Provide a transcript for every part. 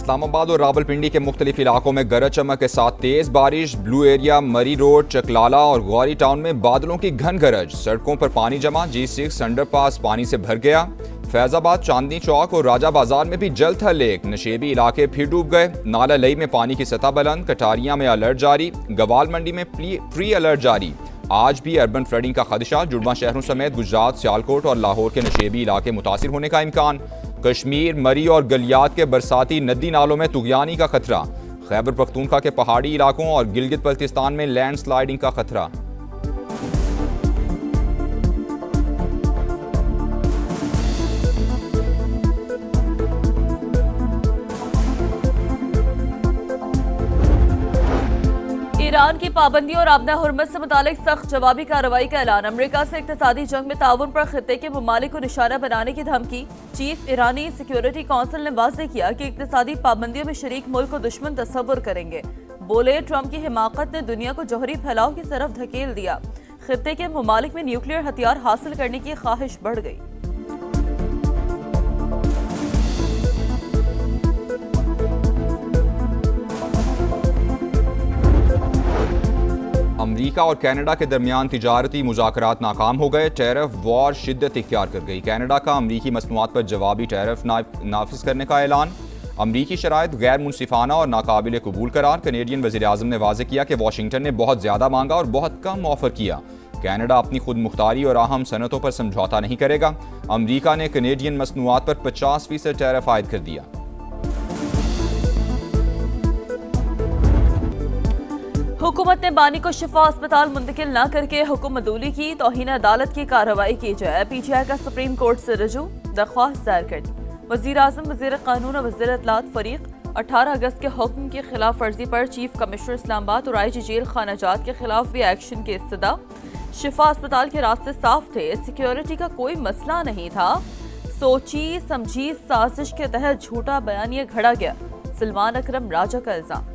इस्लामाबाद और रावलपिंडी के मुख्तलिफ इलाकों में गरज चमक के साथ तेज बारिश। ब्लू एरिया, मरी रोड, चकलाला और गौरी टाउन में बादलों की घन गरज। सड़कों पर पानी जमा। G6 अंडरपास पानी से भर गया। फैजाबाद, चांदनी चौक और राजा बाजार में भी जल थल लेक। नशेबी इलाके फिर डूब गए। नाला लई में पानी की सतह बुलंद। कटारिया में अलर्ट जारी। गवाल मंडी में प्री अलर्ट जारी। आज भी अर्बन फ्लडिंग का खदशा। जुड़वा शहरों समेत गुजरात, सियालकोट और लाहौर के नशेबी इलाके मुतासिर होने का इम्कान। कश्मीर, मरी और गलियात के बरसाती नदी नालों में तुगयानी का खतरा। खैबर पख्तूनख्वा के पहाड़ी इलाकों और गिलगित बल्तिस्तान में लैंड स्लाइडिंग का खतरा। ईरान की पाबंदियों और आबना हुर्मत से मुतालिक सख्त जवाबी कार्रवाई का ऐलान। अमेरिका से इक्तिसादी जंग में ताउन पर खित्ते के ममालिक को निशाना बनाने की धमकी। चीफ ईरानी सिक्योरिटी काउंसिल ने वाज़ेह किया कि इक्तिसादी पाबंदियों में शरीक मुल्क को दुश्मन तस्वुर करेंगे। बोले, ट्रंप की हिमाकत ने दुनिया को जौहरी फैलाव की तरफ धकेल दिया। खित्ते के ममालिक में न्यूक्लियर हथियार हासिल करने की ख्वाहिश बढ़ गई। अमेरिका और कनाडा के दरमियान तिजारती मुज़ाकरात नाकाम हो गए। टैरिफ वॉर शिद्दत इख्तियार कर गई। कनाडा का अमरीकी मसनूआत पर जवाबी टैरिफ नाफिज करने का ऐलान। अमरीकी शराइत गैर मुनसिफाना और नाकाबिल कबूल करार। कनेडियन वज़ीर-ए-आज़म ने वाज़ेह किया कि वाशिंगटन ने बहुत ज़्यादा मांगा और बहुत कम ऑफर किया। कनाडा अपनी खुद मुख्तारी और अहम सनतों पर समझौता नहीं करेगा। अमरीका ने कनेडियन मसनूआत पर 50% टैरिफ आयद कर दिया। हुकूमत ने बानी को शिफा अस्पताल मुंतकिल न करके हुक्म अदूली की। तौहीन अदालत की कार्रवाई की जाए। PTI का सुप्रीम कोर्ट से रजू दरख्वास्त दायर कर दी। वज़ीर-ए-आज़म, वज़ीर कानून और वज़ीर इत्तलात फरीक 18 अगस्त के हुक्म की खिलाफ वर्जी पर चीफ कमिश्नर इस्लामाबाद और IG जेल खानाजात के खिलाफ भी एक्शन की इस्तदा। शिफा अस्पताल के रास्ते साफ थे। सिक्योरिटी का कोई मसला नहीं था। सोची समझी साजिश के तहत झूठा बयानिया घड़ा गया। सलमान अकरम राजा का इल्जाम।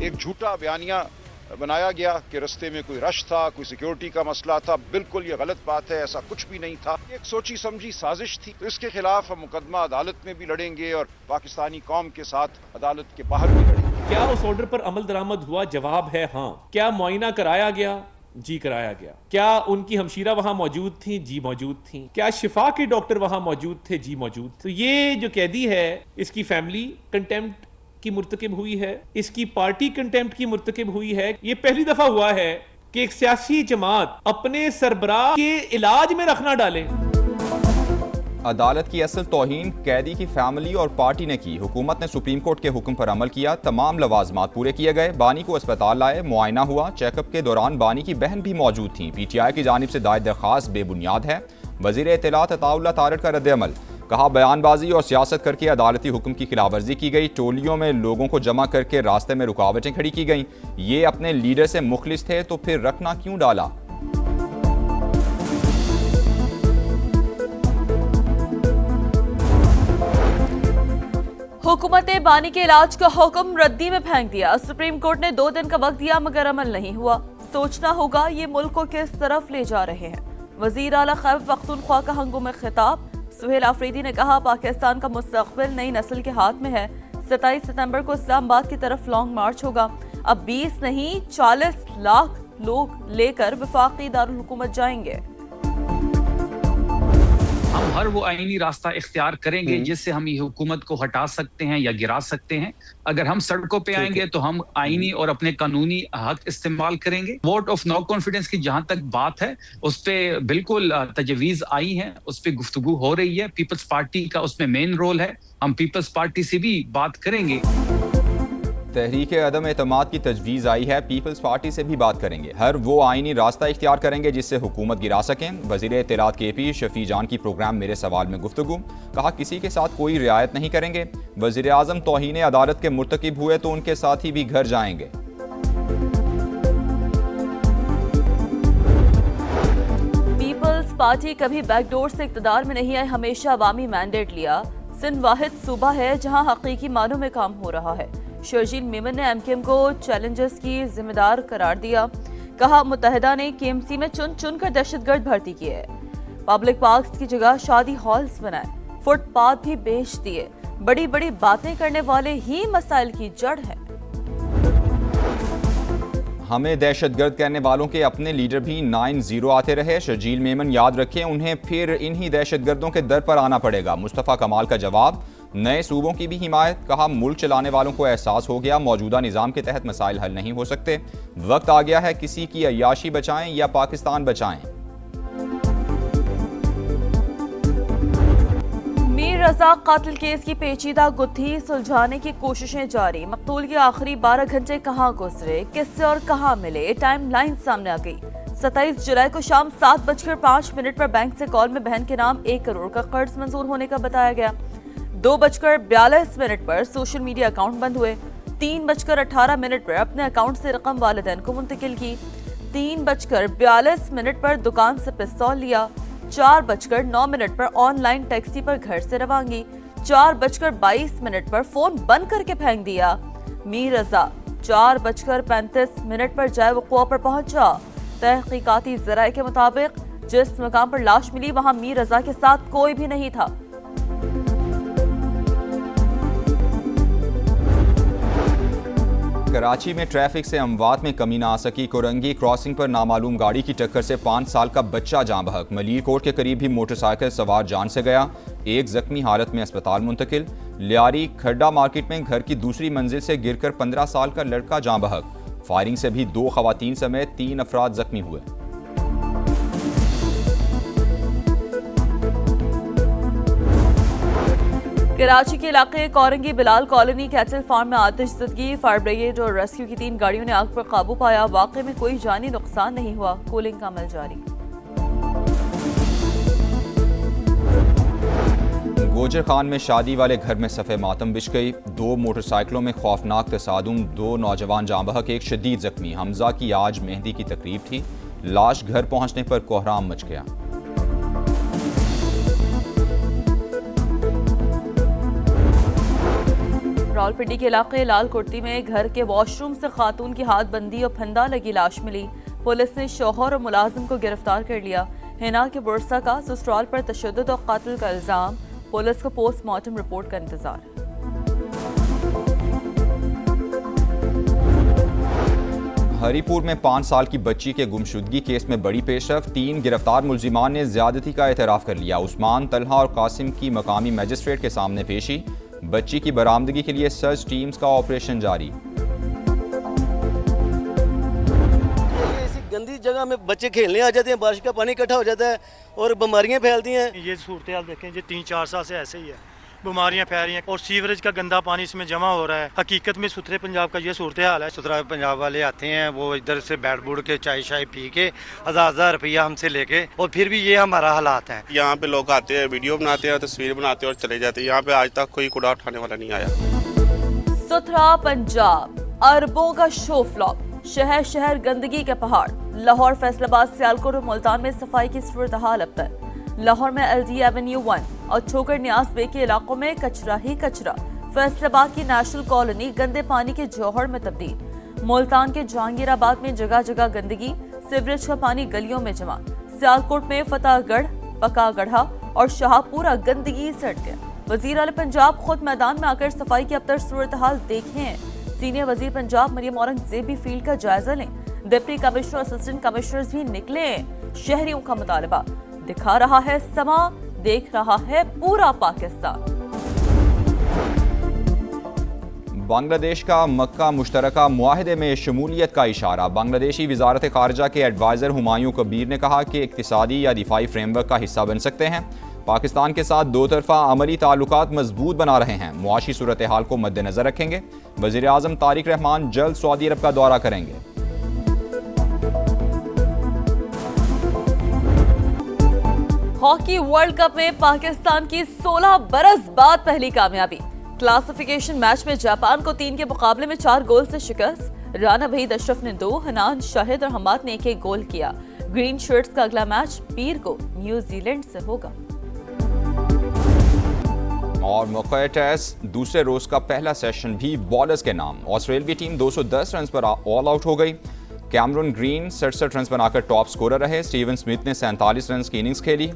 एक झूठा बयानिया बनाया गया कि रास्ते में कोई रश था, कोई सिक्योरिटी का मसला था। बिल्कुल ये गलत बात है, ऐसा कुछ भी नहीं था। एक सोची समझी साजिश थी। तो इसके खिलाफ हम मुकदमा अदालत में भी लड़ेंगे और पाकिस्तानी कौम के साथ अदालत के बाहर भी लड़ेंगे। क्या उस ऑर्डर पर अमल दरामद हुआ? जवाब है हाँ। क्या मुआयना कराया गया? जी कराया गया। क्या उनकी हमशीरा वहां मौजूद थी? जी मौजूद थी। क्या शिफा के डॉक्टर वहां मौजूद थे? जी मौजूद। तो ये जो कैदी है, इसकी फैमिली कंटेम्प्ट की मुर्तकिब हुई है, इसकी पार्टी कंटेम्प्ट की मुर्तकिब हुई है। ये पहली दफा हुआ है कि एक सियासी जमात अपने सरबराह के इलाज में रखना डाले। अदालत की असल तौहीन कैदी की फैमिली और पार्टी ने की। हुकूमत ने सुप्रीम कोर्ट के हुक्म पर अमल किया। तमाम लवाजमात पूरे किए गए। बानी को अस्पताल लाए, मुआयना हुआ। चेकअप के दौरान बानी की बहन भी मौजूद थी। PTI की जानिब से दायर दरख्वास्त बेबुनियाद है। वज़ीर इत्तलात अताउल्लाह तारड़ का रद्द-ए-अमल। कहा, बयानबाजी और सियासत करके अदालती हुक्म की खिलाफवर्जी की गई। टोलियों में लोगों को जमा करके रास्ते में रुकावटें खड़ी की गईं। ये अपने लीडर से मुखलिस थे तो फिर रखना क्यों डाला? हुकूमत ने बानी के इलाज का हुक्म रद्दी में फेंक दिया। सुप्रीम कोर्ट ने 2 दिन का वक्त दिया मगर अमल नहीं हुआ। सोचना होगा ये मुल्क को किस तरफ ले जा रहे हैं। वजीर आला खैबर पख्तूनख्वा का हंगुम खिताब। सुहेल आफरीदी ने कहा, पाकिस्तान का मुस्तकबिल नई नस्ल के हाथ में है। 27 सितंबर को इस्लामाबाद की तरफ लॉन्ग मार्च होगा। अब 20 नहीं 40 लाख लोग लेकर वफाकी दारुल हुकूमत जाएंगे। हम हर वो आईनी रास्ता इख्तियार करेंगे जिससे हम ये हुकूमत को हटा सकते हैं या गिरा सकते हैं। अगर हम सड़कों पे आएंगे तो हम आईनी और अपने कानूनी हक इस्तेमाल करेंगे। वोट ऑफ नो कॉन्फिडेंस की जहां तक बात है, उस पर बिल्कुल तजवीज़ आई है, उस पर गुफ्तगू हो रही है। पीपल्स पार्टी का उसमें मेन रोल है। हम पीपल्स पार्टी से भी बात करेंगे। तहरीक अदम एतमाद की तजवीज़ आई है। पीपल्स पार्टी से भी बात करेंगे। हर वो आईनी रास्ता इख्तियार करेंगे जिससे हुकूमत गिरा सकें। वज़ीर इत्तलात KP शफी जान की प्रोग्राम मेरे सवाल में गुफ्तगू। कहा, किसी के साथ कोई रियायत नहीं करेंगे। वज़ीर-ए-आज़म तौहीन अदालत के मुर्तकिब हुए तो उनके साथ ही भी घर जाएंगे। पीपल्स पार्टी कभी बैकडोर से इक़्तिदार में नहीं आई, हमेशा अवामी मैंडेट लिया। सिंध वाहिद सूबा है जहां हकीकी मानों में काम हो रहा है। शर्जील मेमन ने MKM को चैलेंजेस की जिम्मेदार करार दिया। कहा मुत्तहिदा ने KMC में चुन चुन कर दहशतगर्द भर्ती किए। पब्लिक पार्क्स की जगह शादी हॉल्स बनाए, फुटपाथ भी बेच दिए। बड़ी बड़ी बातें करने वाले ही मसाइल की जड़ है। हमें दहशतगर्द कहने वालों के अपने लीडर भी 9-0 आते रहे। शर्जील मेमन याद रखें, उन्हें फिर इन्हीं दहशतगर्दों के दर पर आना पड़ेगा। मुस्तफ़ा कमाल का जवाब, नए सूबों की भी हिमायत। कहा मुल्क चलाने वालों को एहसास हो गया मौजूदा निज़ाम के तहत मसाइल हल नहीं हो सकते। वक्त आ गया है किसी की अय्याशी बचाएं या पाकिस्तान बचाएं। मीर रजा कातिल केस की पेचीदा गुत्थी सुलझाने की कोशिशें जारी। मकतूल के आखिरी 12 घंटे कहां गुजरे, किससे और कहां मिले, टाइम लाइन सामने आ गई। 27 जुलाई को शाम 7:05 पर बैंक से कॉल में बहन के नाम 1 करोड़ का कर्ज मंजूर होने का बताया गया। 2:42 पर सोशल मीडिया अकाउंट बंद हुए। 3:18 पर अपने अकाउंट से रकम वालिदैन को मुंतकिल की। 3:42 पर दुकान से पिस्तौल लिया। 4:09 पर ऑनलाइन टैक्सी पर घर से रवानगी। 4:22 पर फोन बंद करके फेंक दिया। मीर रजा 4:35 पर जाए वक़ुआ पर पहुंचा। तहकीकाती ज़राए के मुताबिक जिस मकाम पर लाश मिली वहां मीर रजा के साथ कोई भी नहीं था। कराची में ट्रैफिक से अमवात में कमी ना आ सकी। कोरंगी क्रॉसिंग पर नामालूम गाड़ी की टक्कर से 5 साल का बच्चा जान बहक। मलीर कोट के करीब ही मोटरसाइकिल सवार जान से गया। एक जख्मी हालत में अस्पताल मुंतकिल। लियारी खड्डा मार्केट में घर की दूसरी मंजिल से गिरकर 15 साल का लड़का जान बहक। फायरिंग से भी 2 खवातीन समेत 3 अफराद जख्मी हुए। कराची के इलाके Korangi Bilal colony cattle farm में आतिशज़दगी। फायर ब्रिगेड और रेस्क्यू की 3 गाड़ियों ने आग पर काबू पाया। वाक़े में कोई जानी नुकसान नहीं हुआ। कूलिंग का अमल जारी। गोजर खान में शादी वाले घर में सफ़े मातम बिछ गई। 2 मोटरसाइकिलों में खौफनाक तसादुम, 2 नौजवान जाँ बहक, एक शदीद जख्मी। हमजा की आज मेहंदी की तकरीब थी। लाश घर पहुंचने पर कोहराम मच गया। रावलपिंडी के इलाके लाल कुर्ती में घर के वॉशरूम से खातून की हाथ बंदी और फंदा लगी लाश मिली। पुलिस ने शौहर और मुलाजिम को गिरफ्तार कर लिया। हिना के बुरसा का ससुराल पर तशद्दुद और कत्ल का इल्जाम। पुलिस को पोस्टमार्टम रिपोर्ट का इंतजार। हरीपुर में 5 साल की बच्ची के गुमशुदगी केस में बड़ी पेशरफ। 3 गिरफ्तार मुलजिमान ने ज्यादती का एतराफ कर लिया। उस्मान, तलहा और कासिम की मकामी मजिस्ट्रेट के सामने पेशी। बच्ची की बरामदगी के लिए सर्च टीम्स का ऑपरेशन जारी। ऐसी गंदी जगह में बच्चे खेलने आ जाते हैं, बारिश का पानी इकट्ठा हो जाता है और बीमारियां फैलती हैं। ये सूरत हाल देखें, ये 3-4 साल से ऐसे ही है, बीमारियां फैल रही हैं और सीवरेज का गंदा पानी इसमें जमा हो रहा है। हकीकत में सुथरे पंजाब का ये सूरत हाल है। सुथरा पंजाब वाले आते हैं, वो इधर से बैठ बूढ़ के चाय शाय पी के 1000 रुपया हमसे लेके, और फिर भी ये हमारा हालात है। यहाँ पे लोग आते हैं, वीडियो बनाते हैं, तस्वीर बनाते हैं और चले जाते हैं। यहाँ पे आज तक कोई कूड़ा उठाने वाला नहीं आया। सुथरा पंजाब अरबों का शो फ्लॉप। शहर शहर गंदगी के पहाड़। लाहौर, फैसलाबाद, सियालकोट और मुल्तान में सफाई की सूरत हाल अब तक। लाहौर में LD एवेन्यू 1 और छोकर न्यास बे के इलाकों में कचरा ही कचरा। फैसलाबाद की नेशनल कॉलोनी गंदे पानी के जौहर में तब्दील। मुल्तान के जहांगीराबाद में जगह जगह गंदगी, सीवरेज का पानी गलियों में जमा। सियालकोट में फतेहगढ़, पकागढ़ा और शाहपुरा गंदगी सड़ गया। वजीर आला पंजाब खुद मैदान में आकर सफाई की अबतर सूरत हाल देखें। सीनियर वजीर पंजाब मरियम औरंगजेब भी फील्ड का जायजा लें। डिप्टी कमिश्नर, असिस्टेंट कमिश्नर्स भी निकले। शहरियों का मुतालबा, दिखा रहा है समा, देख रहा है पूरा पाकिस्तान। बांग्लादेश का मक्का मुश्तरका मुआहदे में शमूलियत का इशारा। बांग्लादेशी वजारत खारजा के एडवाइज़र हुमायूं कबीर ने कहा कि इक्तिसादी या दिफाई फ्रेमवर्क का हिस्सा बन सकते हैं। पाकिस्तान के साथ 2 तरफा अमली ताल्लुकात मजबूत बना रहे हैं। मुआशी सूरत हाल को मद्देनजर रखेंगे। वज़ीर आज़म तारिक रहमान जल्द सऊदी अरब का दौरा करेंगे। हॉकी वर्ल्ड कप में पाकिस्तान की 16 बरस बाद पहली कामयाबी। क्लासिफिकेशन मैच में जापान को 3 के मुकाबले में 4 गोल से शिकस्त। राना वहीद अशरफ ने 2, हनान, शाहिद और हमाद ने 1-1 गोल किया। ग्रीन शर्ट्स का अगला मैच पीर को न्यूजीलैंड से होगा। और मौका टेस्ट दूसरे रोज का पहला सेशन भी बॉलर्स के नाम। ऑस्ट्रेलिया की टीम 210 रन पर ऑल आउट हो गई। कैमरून ग्रीन 67 रन बनाकर टॉप स्कोरर रहे। स्टीवन स्मिथ ने 47 रन की इनिंग्स खेली।